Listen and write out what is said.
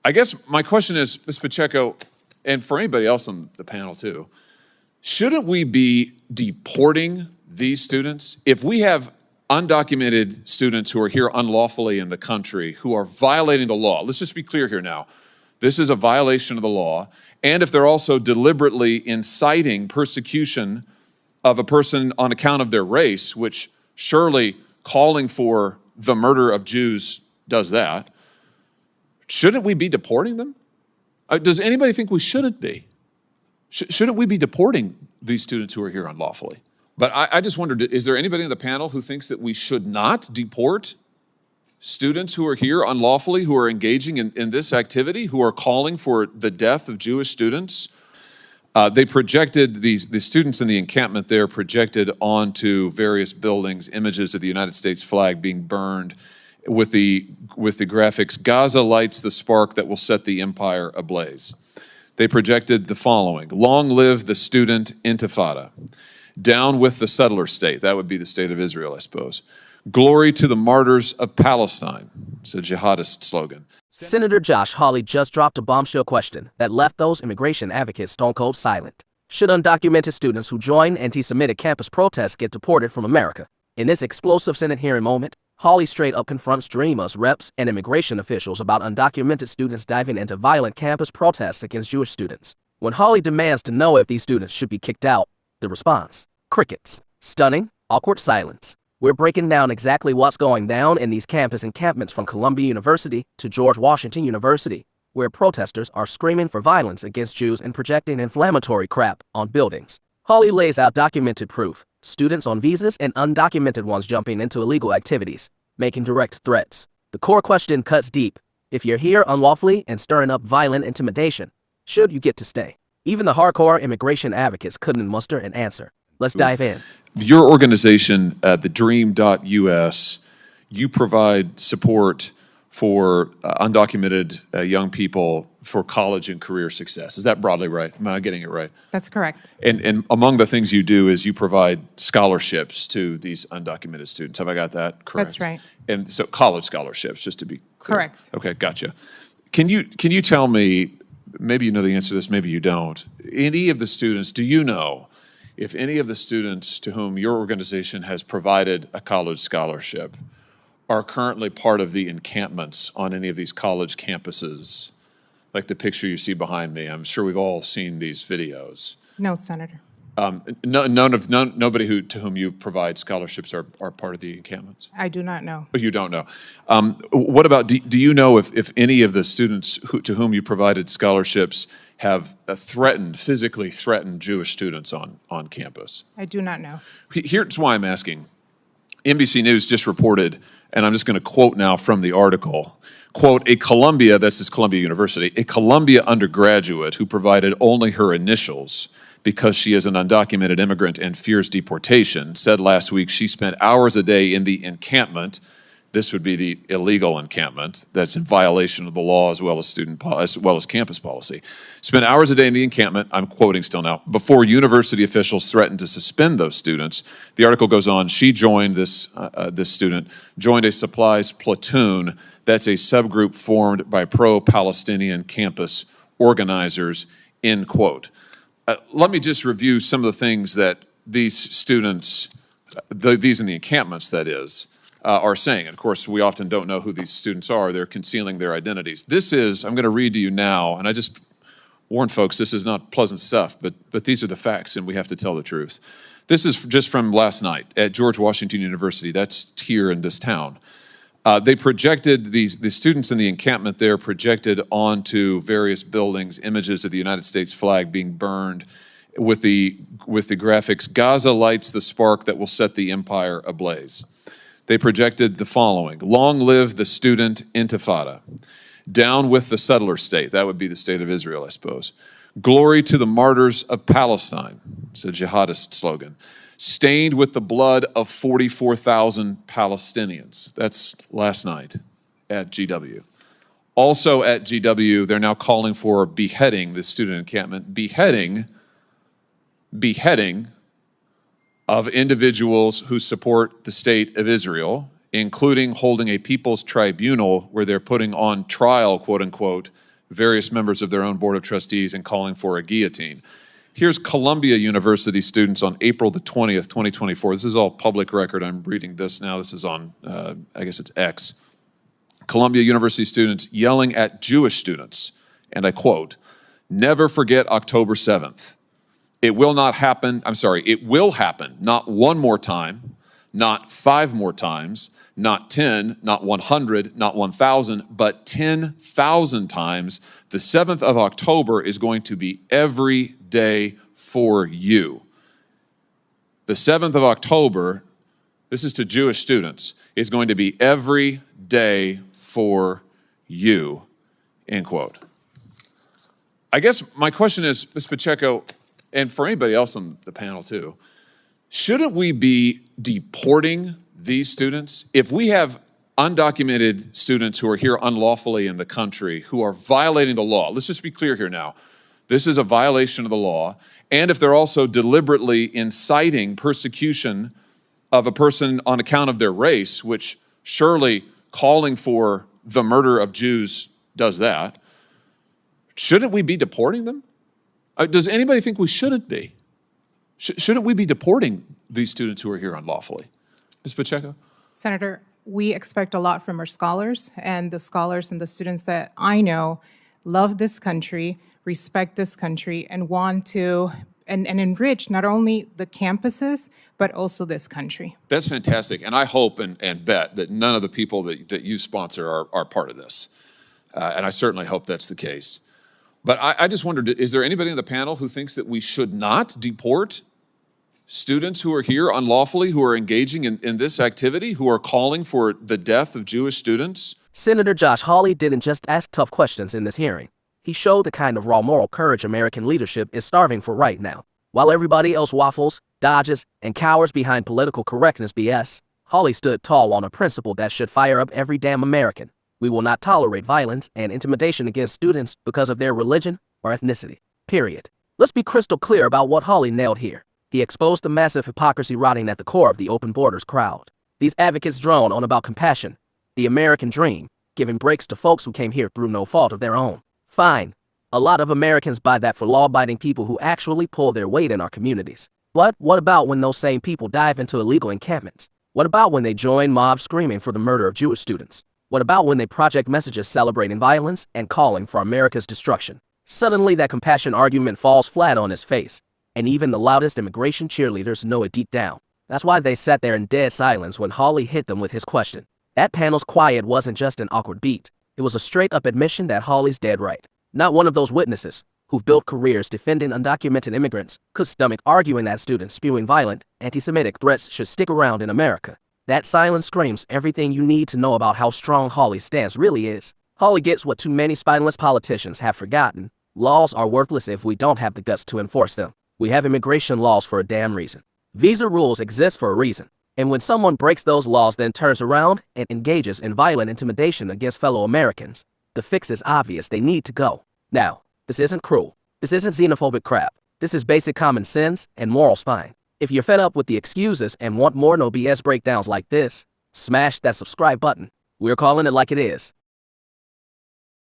I guess my question is, Ms. Pacheco, and for anybody else on the panel too, shouldn't we be deporting these students? If we have undocumented students who are here unlawfully in the country who are violating the law, let's just be clear here now, this is a violation of the law, and if they're also deliberately inciting persecution of a person on account of their race, which surely calling for the murder of Jews does that, shouldn't we be deporting them? Does anybody think we shouldn't be? Shouldn't we be deporting these students who are here unlawfully? But I just wondered, is there anybody on the panel who thinks that we should not deport students who are here unlawfully, who are engaging in this activity, who are calling for the death of Jewish students? They projected, the students in the encampment there projected onto various buildings images of the United States flag being burned with the graphics, "Gaza lights the spark that will set the empire ablaze." They projected the following: "Long live the student intifada. Down with the settler state." That would be the state of Israel, I suppose. "Glory to the martyrs of Palestine." It's a jihadist slogan. Senator Josh Hawley just dropped a bombshell question that left those immigration advocates stone cold silent. Should undocumented students who join anti-Semitic campus protests get deported from America? In this explosive Senate hearing moment, Hawley straight up confronts Dreamers, reps, and immigration officials about undocumented students diving into violent campus protests against Jewish students. When Hawley demands to know if these students should be kicked out, the response: crickets. Stunning, awkward silence. We're breaking down exactly what's going down in these campus encampments from Columbia University to George Washington University, where protesters are screaming for violence against Jews and projecting inflammatory crap on buildings. Hawley lays out documented proof: students on visas and undocumented ones jumping into illegal activities, making direct threats. The core question cuts deep. If you're here unlawfully and stirring up violent intimidation, should you get to stay? Even the hardcore immigration advocates couldn't muster an answer. Let's dive in. Your organization, the Dream.us, you provide support for undocumented young people for college and career success. Is that broadly right? Am I getting it right? That's correct. And among the things you do is you provide scholarships to these undocumented students. Have I got that correct? That's right. And so college scholarships, just to be clear. Correct. Okay, gotcha. Can you tell me, maybe you know the answer to this, maybe you don't, any of the students, do you know if any of the students to whom your organization has provided a college scholarship are currently part of the encampments on any of these college campuses, like the picture you see behind me? I'm sure we've all seen these videos. No, Senator. Nobody to whom you provide scholarships are part of the encampments? I do not know. Oh, you don't know. What about, do you know if any of the students to whom you provided scholarships have physically threatened Jewish students on campus? I do not know. Here's why I'm asking. NBC News just reported, and I'm just going to quote now from the article, quote, this is Columbia University, a Columbia undergraduate who provided only her initials because she is an undocumented immigrant and fears deportation, said last week she spent hours a day in the encampment. This would be the illegal encampment that's in violation of the law as well as campus policy. Spent hours a day in the encampment, I'm quoting still now, before university officials threatened to suspend those students. The article goes on, she joined, this student, joined a supplies platoon. That's a subgroup formed by pro-Palestinian campus organizers, end quote. Let me just review some of the things that these students, these in the encampments that is, are saying. And of course, we often don't know who these students are. They're concealing their identities. This is, I'm going to read to you now, and I just warn folks, this is not pleasant stuff, but these are the facts, and we have to tell the truth. This is just from last night at George Washington University. That's here in this town. They projected, the students in the encampment there projected onto various buildings images of the United States flag being burned with the graphics, "Gaza lights the spark that will set the empire ablaze." They projected the following: "Long live the student intifada. Down with the settler state." That would be the state of Israel, I suppose. "Glory to the martyrs of Palestine." It's a jihadist slogan. "Stained with the blood of 44,000 Palestinians." That's last night at GW. Also at GW, they're now calling for beheading, the student encampment, beheading of individuals who support the state of Israel, including holding a people's tribunal where they're putting on trial, quote unquote, various members of their own board of trustees and calling for a guillotine. Here's Columbia University students on April the 20th, 2024. This is all public record. I'm reading this now. This is on, I guess it's X. Columbia University students yelling at Jewish students, and I quote, "Never forget October 7th. It will not happen, it will happen, not one more time, not 5 more times, not 10, not 100, not 1,000, but 10,000 times. The 7th of October is going to be every day for you." The 7th of October, this is to Jewish students, is going to be every day for you, end quote. I guess my question is, Ms. Pacheco, and for anybody else on the panel too, shouldn't we be deporting these students? If we have undocumented students who are here unlawfully in the country who are violating the law, let's just be clear here now, this is a violation of the law, and if they're also deliberately inciting persecution of a person on account of their race, which surely calling for the murder of Jews does that, shouldn't we be deporting them? Does anybody think we shouldn't be? Shouldn't we be deporting these students who are here unlawfully? Ms. Pacheco? Senator, we expect a lot from our scholars, and the scholars and the students that I know love this country, respect this country, and want to and enrich not only the campuses, but also this country. That's fantastic, and I hope and bet that none of the people that you sponsor are part of this. And I certainly hope that's the case. But I just wondered, is there anybody on the panel who thinks that we should not deport students who are here unlawfully, who are engaging in this activity, who are calling for the death of Jewish students? Senator Josh Hawley didn't just ask tough questions in this hearing. He showed the kind of raw moral courage American leadership is starving for right now. While everybody else waffles, dodges, and cowers behind political correctness BS, Hawley stood tall on a principle that should fire up every damn American. We will not tolerate violence and intimidation against students because of their religion or ethnicity. Period. Let's be crystal clear about what Hawley nailed here. He exposed the massive hypocrisy rotting at the core of the open borders crowd. These advocates drone on about compassion, the American dream, giving breaks to folks who came here through no fault of their own. Fine. A lot of Americans buy that for law-abiding people who actually pull their weight in our communities. But what about when those same people dive into illegal encampments? What about when they join mobs screaming for the murder of Jewish students? What about when they project messages celebrating violence and calling for America's destruction? Suddenly that compassion argument falls flat on its face, and even the loudest immigration cheerleaders know it deep down. That's why they sat there in dead silence when Hawley hit them with his question. That panel's quiet wasn't just an awkward beat. It was a straight-up admission that Hawley's dead right. Not one of those witnesses, who've built careers defending undocumented immigrants, could stomach arguing that students spewing violent, anti-Semitic threats should stick around in America. That silence screams everything you need to know about how strong Hawley's stance really is. Hawley gets what too many spineless politicians have forgotten. Laws are worthless if we don't have the guts to enforce them. We have immigration laws for a damn reason. Visa rules exist for a reason. And when someone breaks those laws then turns around and engages in violent intimidation against fellow Americans, the fix is obvious: they need to go. Now, this isn't cruel. This isn't xenophobic crap. This is basic common sense and moral spine. If you're fed up with the excuses and want more no BS breakdowns like this, smash that subscribe button. We're calling it like it is.